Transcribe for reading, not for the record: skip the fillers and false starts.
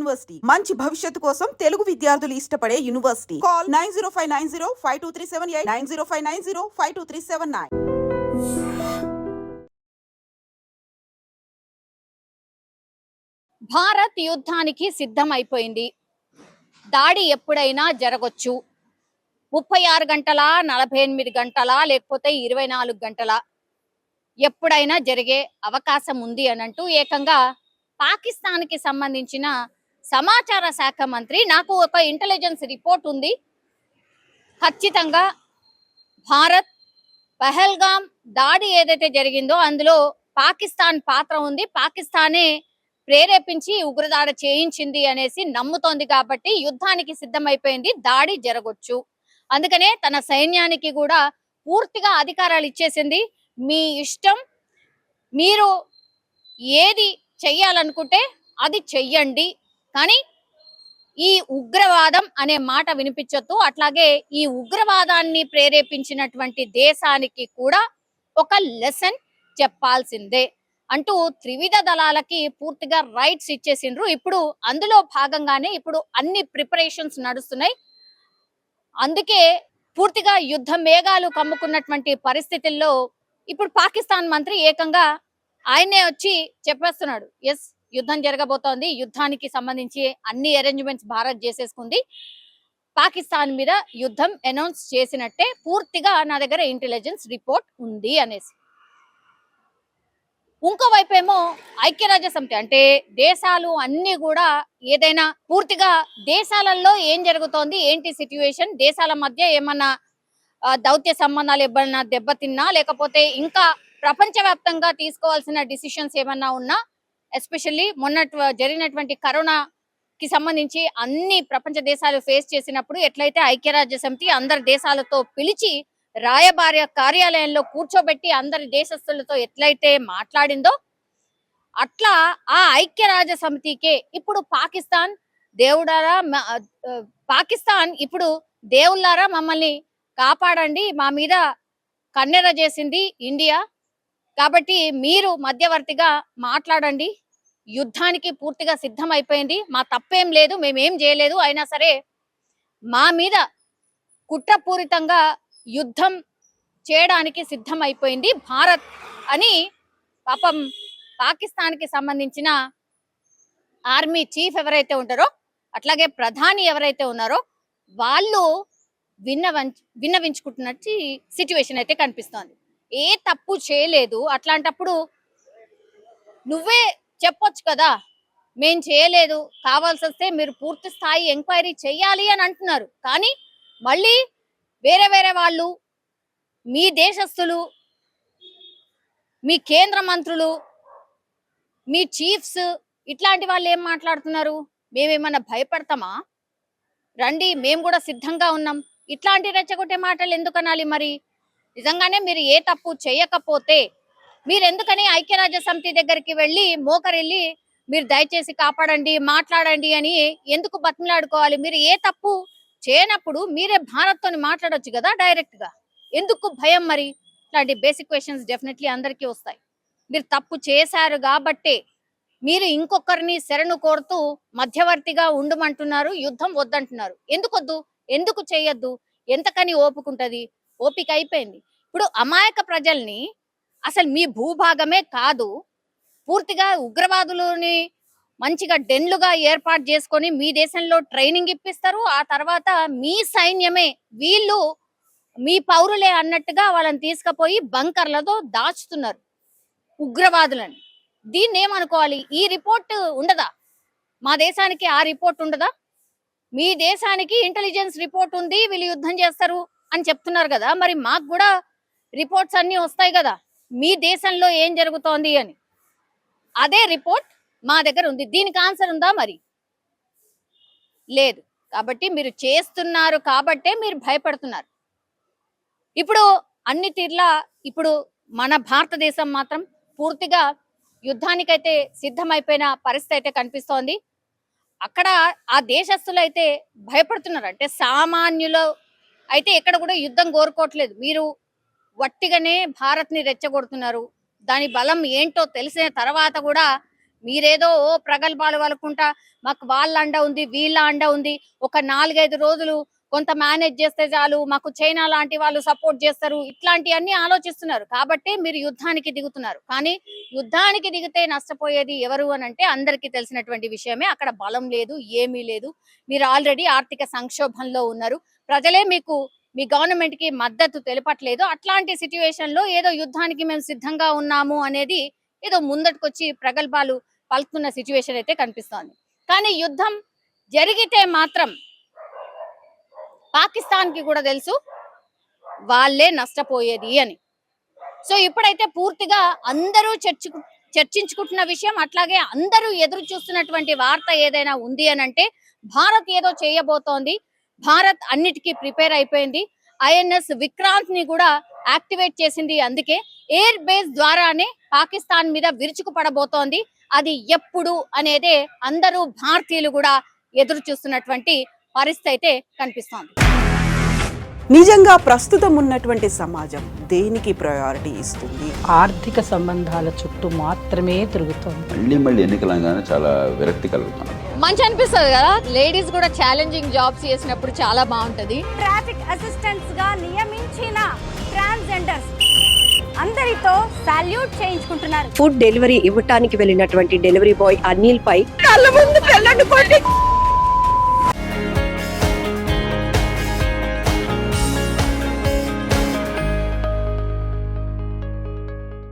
University మంచి భవిష్యత్తు కోసం తెలుగు విద్యార్థులు ఇష్టపడే యూనివర్సిటీ. కాల్ 9059052378 9059052379. భారత్ యుద్ధానికి సిద్ధమైపోయింది. దాడి ఎప్పుడైనా జరగొచ్చు. 36 గంటల, 48 గంటల, లేకపోతే 24 గంటల ఎప్పుడైనా జరిగే అవకాశం ఉంది అనంటూ ఏకంగా పాకిస్తాన్కి సంబంధించిన సమాచార శాఖ మంత్రి, నాకు ఒక ఇంటెలిజెన్స్ రిపోర్ట్ ఉంది, ఖచ్చితంగా భారత్ పహల్గామ్ దాడి ఏదైతే జరిగిందో అందులో పాకిస్తాన్ పాత్ర ఉంది, పాకిస్తానే ప్రేరేపించి ఉగ్రదాడి చేయించింది అనేసి నమ్ముతోంది. కాబట్టి యుద్ధానికి సిద్ధమైపోయింది, దాడి జరగొచ్చు. అందుకనే తన సైన్యానికి కూడా పూర్తిగా అధికారాలు ఇచ్చేసింది. మీ ఇష్టం, మీరు ఏది చెయ్యాలనుకుంటే అది చెయ్యండి, కానీ ఈ ఉగ్రవాదం అనే మాట వినిపించొద్దు. అట్లాగే ఈ ఉగ్రవాదాన్ని ప్రేరేపించినటువంటి దేశానికి కూడా ఒక లెసన్ చెప్పాల్సిందే అంటూ త్రివిధ దళాలకి పూర్తిగా రైట్స్ ఇచ్చేసిండ్రు. ఇప్పుడు అందులో భాగంగానే ఇప్పుడు అన్ని ప్రిపరేషన్స్ నడుస్తున్నాయి. అందుకే పూర్తిగా యుద్ధ మేఘాలు కమ్ముకున్నటువంటి పరిస్థితుల్లో ఇప్పుడు పాకిస్తాన్ మంత్రి ఏకంగా ఆయనే వచ్చి చెప్పేస్తున్నాడు, ఎస్ యుద్ధం జరగబోతోంది, యుద్ధానికి సంబంధించి అన్ని అరేంజ్మెంట్స్ భారత్ చేసేసుకుంది, పాకిస్తాన్ మీద యుద్ధం అనౌన్స్ చేసినట్టే, పూర్తిగా నా దగ్గర ఇంటెలిజెన్స్ రిపోర్ట్ ఉంది అనేసి. ఇంకోవైపు ఏమో ఐక్యరాజ్య సమితి అంటే దేశాలు అన్ని కూడా ఏదైనా పూర్తిగా దేశాలలో ఏం జరుగుతోంది, ఏంటి సిచ్యువేషన్, దేశాల మధ్య ఏమన్నా దౌత్య సంబంధాలు ఏమన్నా దెబ్బతిన్నా, లేకపోతే ఇంకా ప్రపంచవ్యాప్తంగా తీసుకోవాల్సిన డిసిషన్స్ ఏమన్నా ఉన్నా, ఎస్పెషల్లీ మొన్న జరిగినటువంటి కరోనాకి సంబంధించి అన్ని ప్రపంచ దేశాలు ఫేస్ చేసినప్పుడు ఎట్లయితే ఐక్యరాజ్య సమితి అందరి దేశాలతో పిలిచి రాయబార కార్యాలయంలో కూర్చోబెట్టి అందరి దేశస్తులతో ఎట్లయితే మాట్లాడిందో, అట్లా ఆ ఐక్యరాజ్య సమితికే ఇప్పుడు పాకిస్తాన్ దేవుడారా, పాకిస్తాన్ ఇప్పుడు దేవుళ్ళారా మమ్మల్ని కాపాడండి, మా మీద కన్నెర చేసింది ఇండియా, కాబట్టి మీరు మధ్యవర్తిగా మాట్లాడండి, యుద్ధానికి పూర్తిగా సిద్ధం అయిపోయింది, మా తప్పేం లేదు, మేమేం చేయలేదు, అయినా సరే మా మీద కుట్రపూరితంగా యుద్ధం చేయడానికి సిద్ధం అయిపోయింది భారత్ అని పాపం పాకిస్తాన్కి సంబంధించిన ఆర్మీ చీఫ్ ఎవరైతే ఉంటారో, అట్లాగే ప్రధాని ఎవరైతే ఉన్నారో వాళ్ళు విన్నవించుకుంటున్నట్టు సిచ్యువేషన్ అయితే కనిపిస్తోంది. ఏ తప్పు చేయలేదు, అట్లాంటప్పుడు నువ్వే చెప్పొచ్చు కదా, మేం చేయలేదు, కావాల్సి వస్తే మీరు పూర్తి స్థాయి ఎంక్వైరీ చెయ్యాలి అని అంటున్నారు. కానీ మళ్ళీ వేరే వేరే వాళ్ళు, మీ దేశస్తులు, మీ కేంద్ర మంత్రులు, మీ చీఫ్స్, ఇట్లాంటి వాళ్ళు ఏం మాట్లాడుతున్నారు, మేమేమన్నా భయపడతామా, రండి మేము కూడా సిద్ధంగా ఉన్నాం, ఇట్లాంటి రెచ్చగొట్టే మాటలు ఎందుకు అనాలి? మరి నిజంగానే మీరు ఏ తప్పు చేయకపోతే మీరు ఎందుకని ఐక్యరాజ్య సమితి దగ్గరికి వెళ్ళి మోకరిల్లి మీరు దయచేసి కాపాడండి, మాట్లాడండి అని ఎందుకు బతిమలాడుకోవాలి? మీరు ఏ తప్పు చేయనప్పుడు మీరే భారత్ తోని మాట్లాడొచ్చు కదా డైరెక్ట్ గా, ఎందుకు భయం? మరి ఇట్లాంటి బేసిక్ క్వశ్చన్స్ డెఫినెట్లీ అందరికీ వస్తాయి. మీరు తప్పు చేశారు కాబట్టే మీరు ఇంకొకరిని శరణు కోరుతూ మధ్యవర్తిగా ఉండమంటున్నారు, యుద్ధం వద్దంటున్నారు. ఎందుకు వద్దు, ఎందుకు చేయొద్దు, ఎంతకని ఓపుకుంటది? ఓపిక అయిపోయింది. ఇప్పుడు అమాయక ప్రజల్ని, అసలు మీ భూభాగమే కాదు, పూర్తిగా ఉగ్రవాదులని మంచిగా డెన్లుగా ఏర్పాటు చేసుకొని మీ దేశంలో ట్రైనింగ్ ఇప్పిస్తారు, ఆ తర్వాత మీ సైన్యమే వీళ్ళు మీ పౌరులే అన్నట్టుగా వాళ్ళని తీసుకుపోయి బంకర్లతో దాచుతున్నారు ఉగ్రవాదులని. దీన్ని ఏమనుకోవాలి? ఈ రిపోర్ట్ ఉండదా మా దేశానికి? ఆ రిపోర్ట్ ఉండదా? మీ దేశానికి ఇంటెలిజెన్స్ రిపోర్ట్ ఉంది, వీళ్ళు యుద్ధం చేస్తారు అని చెప్తున్నారు కదా, మరి మాకు కూడా రిపోర్ట్స్ అన్ని వస్తాయి కదా మీ దేశంలో ఏం జరుగుతోంది అని. అదే రిపోర్ట్ మా దగ్గర ఉంది, దీనికి ఆన్సర్ ఉందా? మరి లేదు. కాబట్టి మీరు చేస్తున్నారు కాబట్టే మీరు భయపడుతున్నారు. ఇప్పుడు అన్ని తీర్లా ఇప్పుడు మన భారతదేశం మాత్రం పూర్తిగా యుద్ధానికైతే సిద్ధమైపోయిన పరిస్థితి అయితే కనిపిస్తోంది. అక్కడ ఆ దేశస్తులు అయితే భయపడుతున్నారు. అంటే సామాన్యులు అయితే ఎక్కడ కూడా యుద్ధం కోరుకోవట్లేదు. మీరు వట్టిగానే భారత్ ని రెచ్చగొడుతున్నారు. దాని బలం ఏంటో తెలిసిన తర్వాత కూడా మీరేదో ఓ ప్రగల్భాలు వలుకుంటా మాకు వాళ్ళ అండ ఉంది వీళ్ళ అండ ఉంది, ఒక 4-5 రోజులు కొంత మేనేజ్ చేస్తే చాలు, మాకు చైనా లాంటి వాళ్ళు సపోర్ట్ చేస్తారు, ఇట్లాంటివన్నీ ఆలోచిస్తున్నారు కాబట్టి మీరు యుద్ధానికి దిగుతున్నారు. కానీ యుద్ధానికి దిగితే నష్టపోయేది ఎవరు అని అంటే అందరికీ తెలిసినటువంటి విషయమే. అక్కడ బలం లేదు, ఏమీ లేదు. మీరు ఆల్రెడీ ఆర్థిక సంక్షోభంలో ఉన్నారు. ప్రజలే మీకు మీ గవర్నమెంట్ కి మద్దతు తెలపట్లేదు. అట్లాంటి సిచ్యువేషన్ లో ఏదో యుద్ధానికి మేము సిద్ధంగా ఉన్నాము అనేది ఏదో ముందటికొచ్చి ప్రగల్భాలు పలుకుతున్న సిచ్యువేషన్ అయితే కనిపిస్తోంది. కానీ యుద్ధం జరిగితే మాత్రం పాకిస్తాన్ కి కూడా తెలుసు వాళ్ళే నష్టపోయేది అని. సో ఇప్పుడైతే పూర్తిగా అందరూ చర్చించుకుంటున్న విషయం, అట్లాగే అందరూ ఎదురు చూస్తున్నటువంటి వార్త ఏదైనా ఉంది అని అంటే భారత్ ఏదో చేయబోతోంది. భారత్ అన్నిటికీ ప్రిపేర్ అయిపోయింది. ఐఎన్ఎస్ విక్రాంత్ ని కూడా యాక్టివేట్ చేసింది. అందుకే ఎయిర్ బేస్ ద్వారానే పాకిస్తాన్ మీద విరుచుకు పడబోతోంది. అది ఎప్పుడు అనేదే అందరూ భారతీయులు కూడా ఎదురు చూస్తున్నటువంటి పరిస్థితి అయితే కనిపిస్తోంది. నిజంగా ప్రస్తుతం ఉన్నటువంటి సమాజం దేనికి ప్రయారిటీ ఇస్తుంది? ఆర్థిక సంబంధాల చుట్టూ మాత్రమే తిరుగుతోంది. మళ్ళీ ఎన్నికలంగానే చాలా విరక్తి కలుగుతాను. మంచి అనిపిస్తుంది కదా, లేడీస్ కూడా ఛాలెంజింగ్ జాబ్స్ చేసినప్పుడు చాలా బాగుంటది. ట్రాఫిక్ అసిస్టెంట్స్ గా నియమించిన ట్రాన్స్జెండర్స్ అందరితో సాల్యూట్ చేయించుకుంటున్నారు. ఫుడ్ డెలివరీ ఇవ్వటానికి వెళ్ళినటువంటి డెలివరీ బాయ్ అనిల్ పై కళ్ళ ముందు